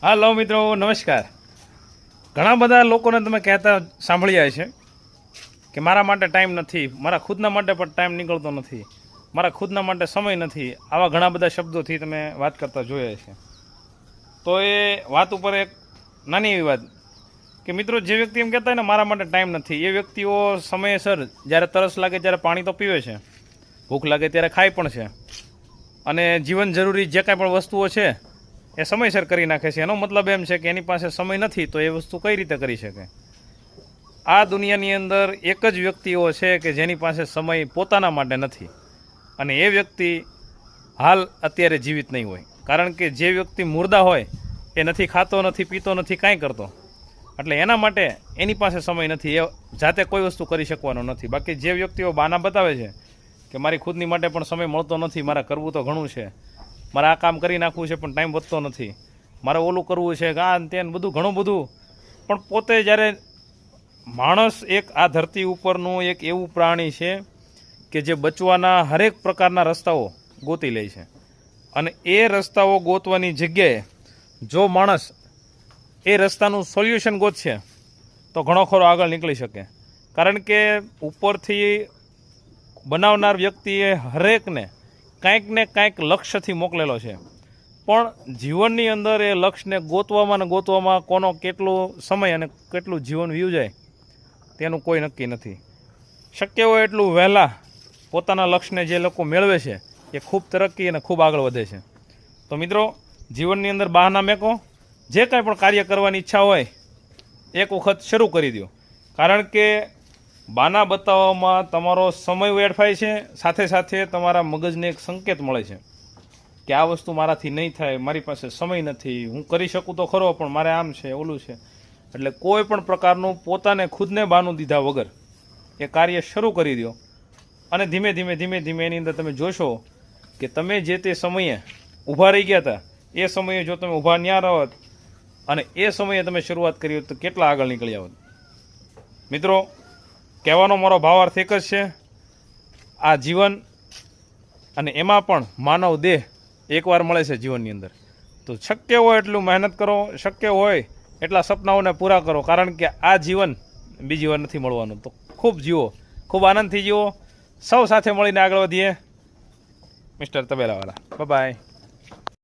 હાલો મિત્રો, નમસ્કાર। ઘણા બધા લોકોને તમે કહેતા સાંભળ્યા છે કે મારા માટે ટાઈમ નથી, મારા ખુદના માટે પણ ટાઈમ નીકળતો નથી, મારા ખુદના માટે સમય નથી। આવા ઘણા બધા શબ્દોથી તમે વાત કરતા જોયા છે। તો એ વાત ઉપર એક નાની એવી વાત કે મિત્રો, જે વ્યક્તિ એમ કહેતા હોય ને મારા માટે ટાઈમ નથી, એ વ્યક્તિઓ સમયસર જ્યારે તરસ લાગે ત્યારે પાણી તો પીવે છે, ભૂખ લાગે ત્યારે ખાય પણ છે, અને જીવન જરૂરી જે કાંઈ પણ વસ્તુઓ છે એ સમયસર કરી નાખે છે। એનો મતલબ એમ છે કે એની પાસે સમય નથી તો એ વસ્તુ કઈ રીતે કરી શકે। આ દુનિયાની અંદર એક જ વ્યક્તિઓ છે કે જેની પાસે સમય પોતાના માટે નથી, અને એ વ્યક્તિ હાલ અત્યારે જીવિત નહીં હોય। કારણ કે જે વ્યક્તિ મુર્દા હોય એ નથી ખાતો, નથી પીતો, નથી કાંઈ કરતો, એટલે એના માટે એની પાસે સમય નથી, એ જાતે કોઈ વસ્તુ કરી શકવાનો નથી। બાકી જે વ્યક્તિઓ બહાના બતાવે છે કે મારી ખુદની માટે પણ સમય મળતો નથી, મારે કરવું તો ઘણું છે, મારે આ કામ કરી નાખવું છે પણ ટાઈમ વધતો નથી, મારે ઓલું કરવું છે, આ તે બધું ઘણું બધું, પણ પોતે જ્યારે માણસ એક આ ધરતી ઉપરનું એક એવું પ્રાણી છે કે જે બચવાના હરેક પ્રકારના રસ્તાઓ ગોતી લે છે, અને એ રસ્તાઓ ગોતવાની જગ્યાએ જો માણસ એ રસ્તાનું સોલ્યુશન ગોતશે તો ઘણો ખરો આગળ નીકળી શકે। કારણ કે ઉપરથી બનાવનાર વ્યક્તિએ હરેકને કાંઈક ને કાંઈક લક્ષ્યથી મોકલેલો છે, પણ જીવનની અંદર એ લક્ષ્યને ગોતવામાં ને ગોતવામાં કોનો કેટલો સમય અને કેટલું જીવન વીવું જાય તેનું કોઈ નક્કી નથી। શક્ય હોય એટલું વહેલા પોતાના લક્ષ્યને જે લોકો મેળવે છે એ ખૂબ તરક્કી અને ખૂબ આગળ વધે છે। તો મિત્રો, જીવનની અંદર બહાના મેકો, જે કાંઈ પણ કાર્ય કરવાની ઈચ્છા હોય એક વખત શરૂ કરી દો, કારણ કે બાના બતાવવામાં તમારો સમય વેડફાય છે, સાથે સાથે તમારા મગજને એક સંકેત મળે છે કે આ વસ્તુ મારાથી નહીં થાય, મારી પાસે સમય નથી, હું કરી શકું તો ખરો પણ મારે આમ છે ઓલું છે। એટલે કોઈ પણ પ્રકારનું પોતાને ખુદને બાનું દીધા વગર એ કાર્ય શરૂ કરી દો, અને ધીમે ધીમે એની અંદર તમે જોશો કે તમે જે તે સમયે ઊભા રહી ગયા હતા એ સમયે જો તમે ઊભા ન્યા રહો અને એ સમયે તમે શરૂઆત કરી હોત તો કેટલા આગળ નીકળી આવત। મિત્રો, કહેવાનો મારો ભાવાર્થ એક જ છે, આ જીવન અને એમાં પણ માનવ દેહ એકવાર મળે છે જીવનની અંદર, તો શક્ય હોય એટલું મહેનત કરો, શક્ય હોય એટલા સપનાઓને પૂરા કરો, કારણ કે આ જીવન બીજી વાર નથી મળવાનું। તો ખૂબ જીવો, ખૂબ આનંદથી જીવો, સૌ સાથે મળીને આગળ વધીએ। મિસ્ટર તબેલાવાળા, બાય બાય।